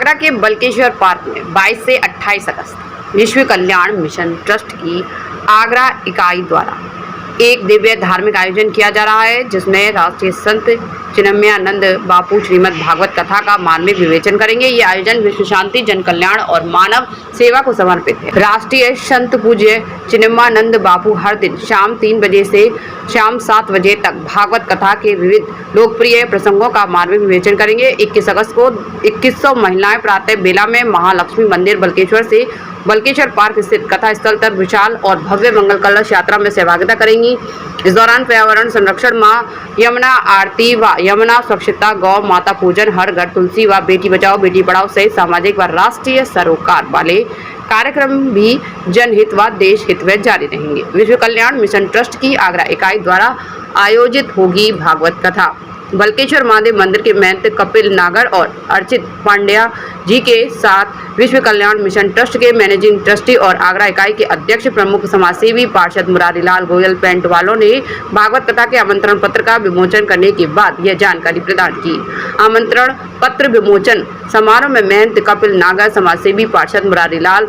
आगरा के बल्केश्वर पार्क में 22 से 28 अगस्त विश्व कल्याण मिशन ट्रस्ट की आगरा इकाई द्वारा एक दिव्य धार्मिक आयोजन किया जा रहा है, जिसमें राष्ट्रीय संत चिन्मयानंद बापू श्रीमद् भागवत कथा का मार्मिक विवेचन करेंगे। ये आयोजन विश्व शांति, जन कल्याण और मानव सेवा को समर्पित है। राष्ट्रीय संत पूज्य चिन्मयानंद बापू हर दिन शाम 3 बजे से शाम 7 बजे तक भागवत कथा के विविध लोकप्रिय प्रसंगों का मार्मिक विवेचन करेंगे। 21 अगस्त को 2100 महिलाएं प्रातः बेला में महालक्ष्मी मंदिर बल्केश्वर से बल्केश्वर पार्क स्थित कथा स्थल तक विशाल और भव्य मंगल कलश यात्रा में सहभागिता करेंगी। इस दौरान पर्यावरण संरक्षण, मां यमुना आरती व यमुना स्वच्छता, गौ माता पूजन, हर घर तुलसी व बेटी बचाओ बेटी पढ़ाओ सहित सामाजिक व राष्ट्रीय सरोकार वाले कार्यक्रम भी जनहित व देश हित में जारी रहेंगे। विश्व कल्याण मिशन ट्रस्ट की आगरा इकाई द्वारा आयोजित होगी भागवत कथा। बल्केश्वर महादेव मंदिर के महंत कपिल नागर और अर्चित पांड्या जी के साथ विश्व कल्याण मिशन ट्रस्ट के मैनेजिंग ट्रस्टी और आगरा इकाई के अध्यक्ष प्रमुख समाजसेवी पार्षद मुरारीलाल गोयल पेंट वालों ने भागवत कथा के आमंत्रण पत्र का विमोचन करने के बाद यह जानकारी प्रदान की। आमंत्रण पत्र विमोचन समारोह में महंत कपिल नागर, समाजसेवी पार्षद मुरारीलाल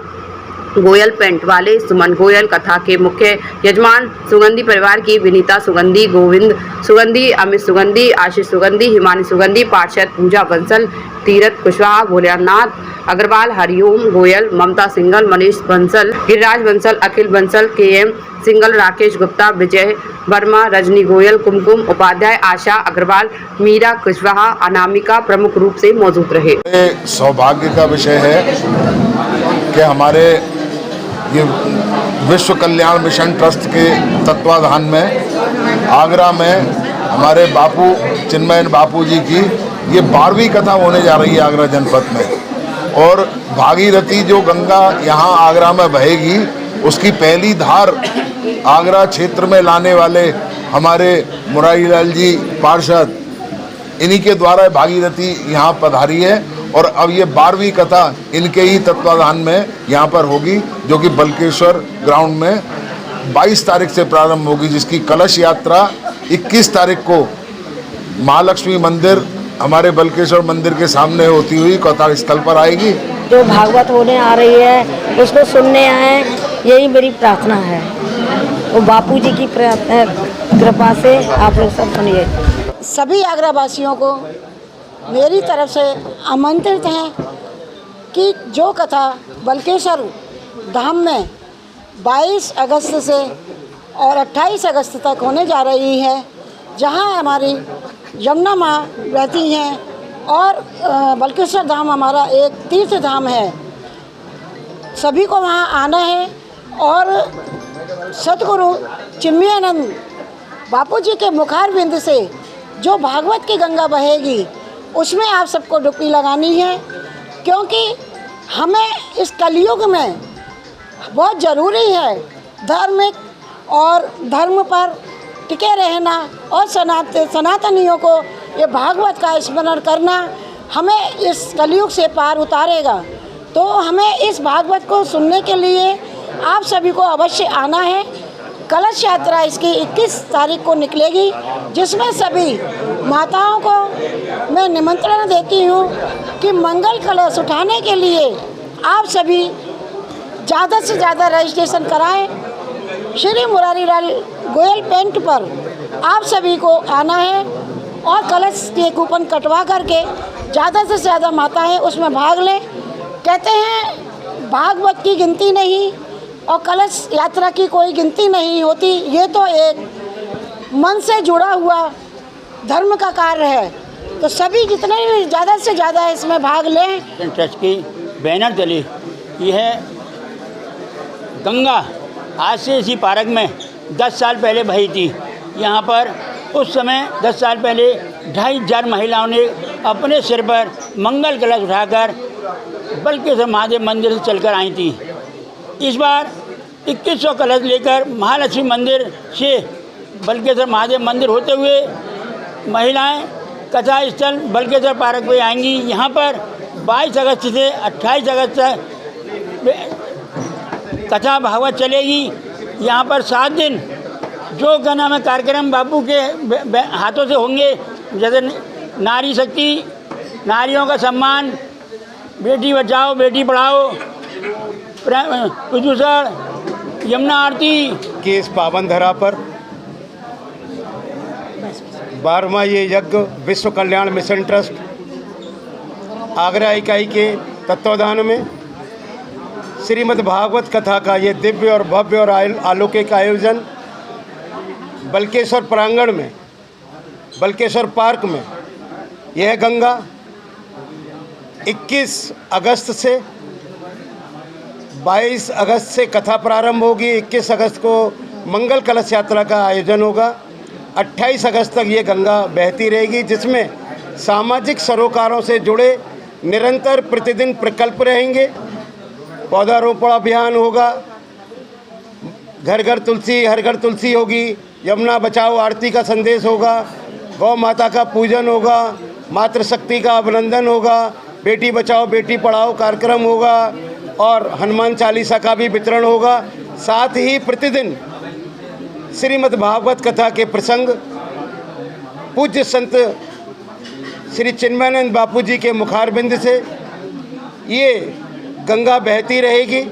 गोयल पेंट वाले, सुमन गोयल, कथा के मुख्य यजमान सुगंधी परिवार की विनीता सुगंधी, गोविंद सुगंधी, अमित सुगंधी, आशीष सुगंधी, हिमानी सुगंधी, पार्षद पूजा बंसल, तीरथ कुशवाहा, भोलेनाथ अग्रवाल, हरिओम गोयल, ममता सिंगल, मनीष बंसल, गिरिराज बंसल, अखिल बंसल, KM सिंगल, राकेश गुप्ता, विजय वर्मा, रजनी गोयल, कुमकुम उपाध्याय, आशा अग्रवाल, मीरा कुशवाहा, अनामिका प्रमुख रूप से मौजूद रहे। सौभाग्य का विषय है कि हमारे ये विश्व कल्याण मिशन ट्रस्ट के तत्वाधान में आगरा में हमारे बापू चिन्मयानंद बापू जी की ये 12वीं कथा होने जा रही है आगरा जनपद में। और भागीरथी जो गंगा यहाँ आगरा में बहेगी, उसकी पहली धार आगरा क्षेत्र में लाने वाले हमारे मुरारीलाल जी पार्षद, इन्हीं के द्वारा भागीरथी यहाँ पधारी है। और अब ये 12वीं कथा इनके ही तत्वाधान में यहाँ पर होगी, जो कि बल्केश्वर ग्राउंड में 22 तारीख से प्रारंभ होगी, जिसकी कलश यात्रा 21 तारीख को महालक्ष्मी मंदिर, हमारे बल्केश्वर मंदिर के सामने होती हुई कथा स्थल पर आएगी। जो भागवत होने आ रही है उसको सुनने आए, यही मेरी प्रार्थना है। वो बापू जी की कृपा से आप लोग सब सुनिए। सभी आगरावासियों को मेरी तरफ से आमंत्रित हैं कि जो कथा बल्केश्वर धाम में 22 अगस्त से और 28 अगस्त तक होने जा रही है, जहां हमारी यमुना माँ रहती हैं और बल्केश्वर धाम हमारा एक तीर्थ धाम है। सभी को वहां आना है और सतगुरु चिन्मयानंद बापू जी के मुखारविंद से जो भागवत की गंगा बहेगी, उसमें आप सबको डुबकी लगानी है, क्योंकि हमें इस कलयुग में बहुत ज़रूरी है धार्मिक और धर्म पर टिके रहना और सनातनियों को ये भागवत का स्मरण करना हमें इस कलयुग से पार उतारेगा। तो हमें इस भागवत को सुनने के लिए आप सभी को अवश्य आना है। कलश यात्रा इसकी 21 तारीख को निकलेगी, जिसमें सभी माताओं को मैं निमंत्रण देती हूँ कि मंगल कलश उठाने के लिए आप सभी ज़्यादा से ज़्यादा रजिस्ट्रेशन कराएं। श्री मुरारीलाल गोयल पेंट पर आप सभी को आना है और कलश के कूपन कटवा करके ज़्यादा से ज़्यादा माताएं उसमें भाग लें। कहते हैं भागवत की गिनती नहीं और कलश यात्रा की कोई गिनती नहीं होती, ये तो एक मन से जुड़ा हुआ धर्म का कार्य है। तो सभी जितने भी ज़्यादा से ज़्यादा इसमें भाग लें। ट्रस्ट की बैनर तले यह गंगा आज से इसी पार्क में 10 साल पहले बही थी। यहाँ पर उस समय 10 साल पहले 2500 महिलाओं ने अपने सिर पर मंगल कलश उठाकर बल्केश्वर महादेव मंदिर से चलकर आई थी। इस बार 2100 कलश लेकर महालक्ष्मी मंदिर से बल्केश्वर महादेव मंदिर होते हुए महिलाएं कथा स्थल बल्केश्वर पार्क पे आएंगी। यहाँ पर 22 अगस्त से 28 अगस्त तक कथा भागवत चलेगी। यहाँ पर 7 दिन जो क्या नाम है कार्यक्रम बापू के हाथों से होंगे, जैसे नारी शक्ति, नारियों का सम्मान, बेटी बचाओ बेटी पढ़ाओ, प्रदूषण, यमुना आरती कि इस पावन धरा पर 12वां ये यज्ञ विश्व कल्याण मिशन ट्रस्ट आगरा इकाई के तत्वाधान में श्रीमद् भागवत कथा का ये दिव्य और भव्य और अलौकिक आयोजन बल्केश्वर प्रांगण में, बल्केश्वर पार्क में, यह गंगा 21 अगस्त से 22 अगस्त से कथा प्रारंभ होगी। 21 अगस्त को मंगल कलश यात्रा का आयोजन होगा। 28 अगस्त तक ये गंगा बहती रहेगी, जिसमें सामाजिक सरोकारों से जुड़े निरंतर प्रतिदिन प्रकल्प रहेंगे। पौधारोपण अभियान होगा, घर घर तुलसी हर घर तुलसी होगी, यमुना बचाओ आरती का संदेश होगा, गौ माता का पूजन होगा, मातृशक्ति का अभिनंदन होगा, बेटी बचाओ बेटी पढ़ाओ कार्यक्रम होगा और हनुमान चालीसा का भी वितरण होगा। साथ ही प्रतिदिन श्रीमद् भागवत कथा के प्रसंग पूज्य संत श्री चिन्मयानंद बापू जी के मुखारबिंद से ये गंगा बहती रहेगी।